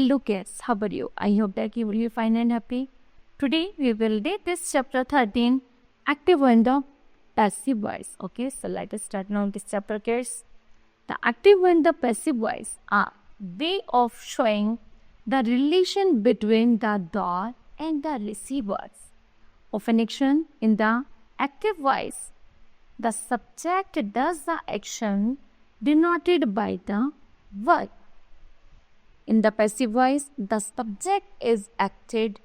hello kids, how are you? I hope that you will be fine and happy. Today we will read this chapter 13, active and the passive voice. Okay, so let us start now this chapter kids. The active and the passive voice are way of showing the relation between the doer and the receivers of an action. In the active voice, the subject does the action denoted by the verb. In the passive voice, the subject is acted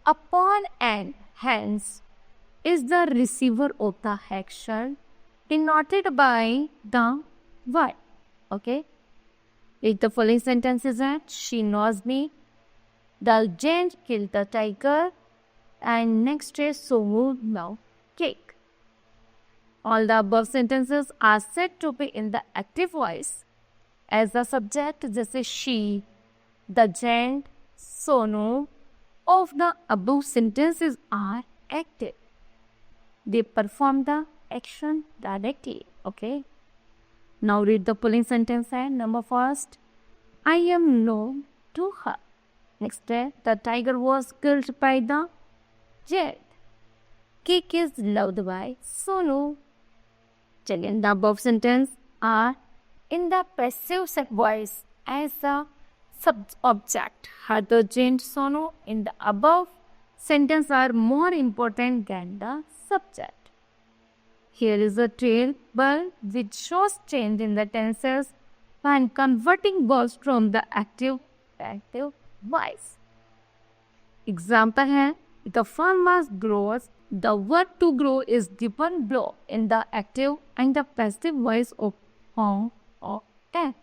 upon and hence is the receiver of the action denoted by the verb. Okay? Read the following sentences that she knows me. The giant killed the tiger and next is Somu now cake. All the above sentences are said to be in the active voice as the subject, जैसे she, the giant, Sonu, of the above sentences are active. They perform the action directly. Okay. Now read the following sentence and number first. I am known to her. Next day, the tiger was killed by the giant. Cake is loved by Sonu. The above sentence are in the passive voice as the subject. Her the giant Sonu in the above sentence are more important than the subject. Here is a table which shows change in the tenses when converting verbs from the active to passive voice. Example है, the farmer grows. The verb to grow is given below in the active and the passive voice of form of tense.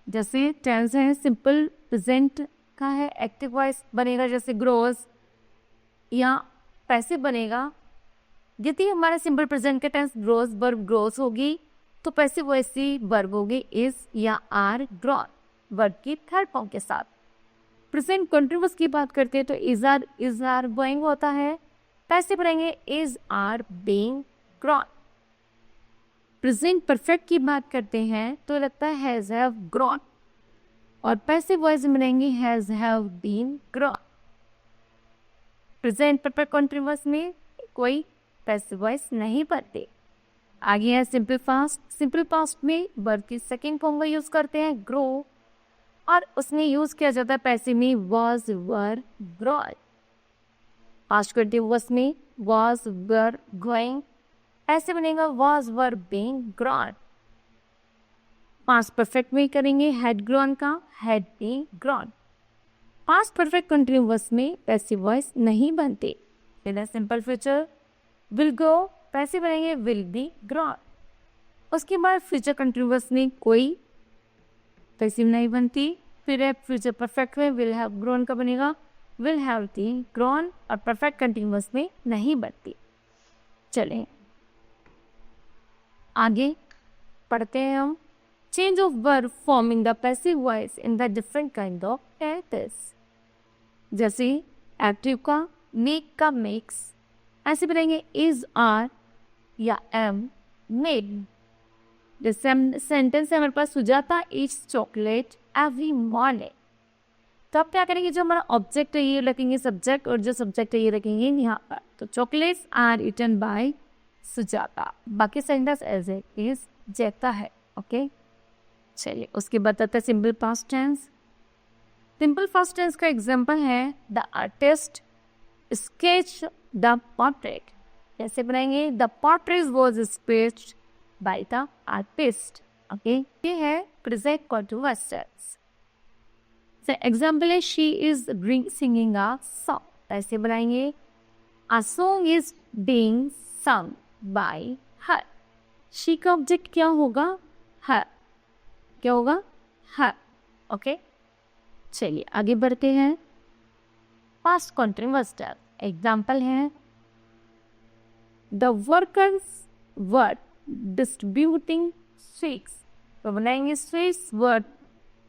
जैसे tense है simple present का है, active voice बनेगा जैसे grows या passive बनेगा. यदि हमारा सिंपल प्रेजेंट का टेंस ग्रोज वर्ब ग्रोस होगी तो पैसिव वॉइस ही वर्ब होगी इज या आर ग्रोन वर्ब की थर्ड फॉर्म के साथ. प्रेजेंट कंटिन्यूअस की बात करते हैं तो इज आर गोइंग होता है. पैसिव रहेंगे is are being grown. Present perfect की बात करते हैं तो लगता है हैज हैव ग्रोन और पैसिव वॉइस में रहेंगे has have been grown. Present perfect continuous में कोई पैसिव वॉइस नहीं बनते. आगे है सिंपल पास्ट. सिंपल पास्ट में वर्ब की सेकंड फॉर्म का यूज करते हैं ग्रो और उसमें यूज किया जाता है पैसिव में was were grown. Past continuous में वॉज वर गोइंग ऐसे बनेगा was were being grown. Past perfect में करेंगे हैड ग्रोन का had been grown. Past perfect continuous में पैसिव वॉइस नहीं बनते. फिर simple future will go passive बनेंगे विल बी ग्रोन. उसके बाद फ्यूचर कंटिन्यूअस में कोई पैसिव नहीं बनती. फिर है फ्यूचर परफेक्ट में विल हैव ग्रोन का बनेगा विल हैव बीन ग्रोन और परफेक्ट कंटिन्यूअस में नहीं बनती. चलें आगे पढ़ते हैं हम. Change of verb forming the passive voice in the different kind of tenses. जैसे एक्टिव का मेक का मेक्स ऐसे बनेंगे इज आर या एम मेड. जैसे सेंटेंस है हमारे पास Sujata eats chocolate every morning. तो आप क्या करेंगे जो हमारा ऑब्जेक्ट है ये रखेंगे सब्जेक्ट और जो सब्जेक्ट है ये रखेंगे यहाँ पर. तो chocolates are eaten by Sujata. बाकी सेंटेंस एज इज जैता है. ओके चलिए उसके बाद आता है simple past tense. Simple past tense का एग्जांपल है the artist sketch the portrait. कैसे बनाएंगे the portrait was sketched by the artist. Okay ये है प्रेजेंट कंटिन्यूअस टेंस. एग्जाम्पल है she is singing a song. ऐसे बनाएंगे अ सॉन्ग इज बीइंग सung by her. शी का ऑब्जेक्ट क्या होगा her. क्या होगा her. ओके चलिए आगे बढ़ते हैं. पास्ट कंटिन्यूअस टेंस एग्जाम्पल है the workers were distributing sweets. तो बनाएंगे sweets were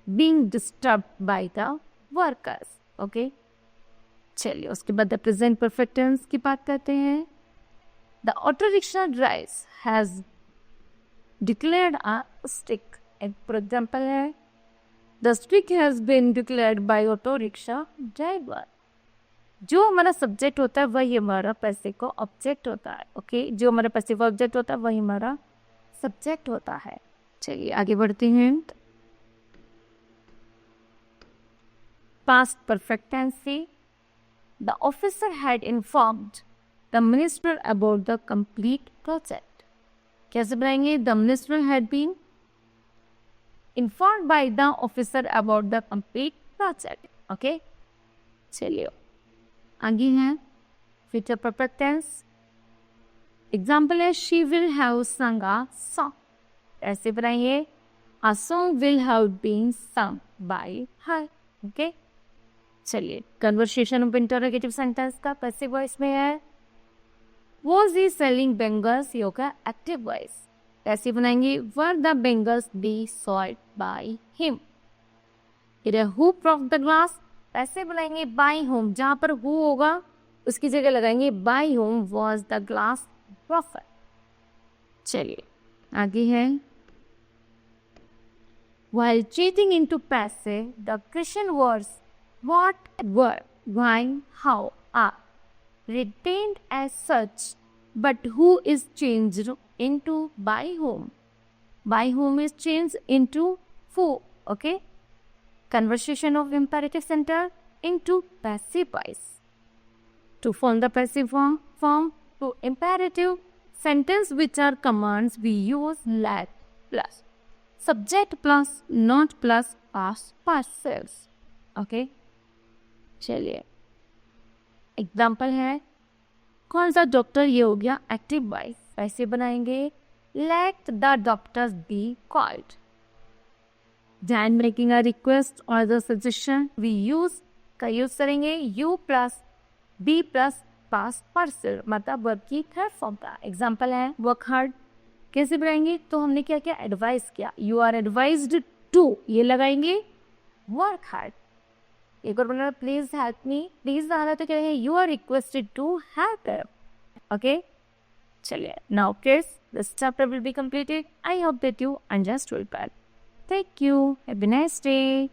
being disturbed by the workers. Okay चलिए उसके बाद द प्रेजेंट परफेक्ट टेंस की बात करते हैं. The auto rickshaw driver has declared a stick. For example है the strike has been declared by auto rickshaw driver. जो हमारा सब्जेक्ट होता है वही हमारा पैसिव ऑब्जेक्ट होता है। ओके, जो हमारा पैसिव ऑब्जेक्ट होता है वही हमारा सब्जेक्ट होता है। चलिए आगे बढ़ते हैं। पास्ट परफेक्ट टेंस से the officer had informed the minister about the complete project. कैसे बनाएंगे? The minister had been informed by the officer about the complete project. Okay, चलिए आगे हैं फ्यूचर परफेक्ट टेंस। एग्जाम्पल है she will have sung a song. ऐसे बनाइए a song will have been sung by her. Okay, चलिए conversation of interrogative sentence का passive voice में है वॉज ही सेलिंग बेंगल्स, ये होगा एक्टिव वॉइस। ऐसे बनाएंगे were the bangles be sold by him. इधर हु प्रोफ द ग्लास, ऐसे बनाएंगे बाय होम, जहां पर हु होगा उसकी जगह लगाएंगे by whom was the glass proffer. चलिए आगे है while changing into passive the question was what, were, why, how are retained as such, but who is changed into by whom. By whom is changed into who. Okay, conversation of imperative sentence into passive voice. To form the passive form to imperative sentence which are commands we use let plus subject plus not plus past passives. Okay, चलिए example है कौन सा doctor, ये हो गया active voice. ऐसे बनाएंगे let the doctors be called. जैन मेकिंग अ रिक्वेस्ट और द सजेशन वी यूज का यूज करेंगे you plus be plus past parcel, मतलब वर्ब की थर्ड फॉर्म का। एग्जाम्पल है वर्क हार्ड। कैसे बनाएंगे? तो हमने क्या किया, एडवाइस किया, यू आर एडवाइज्ड टू, ये लगाएंगे वर्क हार्ड। एक और बना प्लीज हेल्प मी, प्लीज आ रहा तो क्या है you are requested to help. Okay, चलिए now kids this chapter will be completed. I hope that you understood well. Thank you, have a nice day.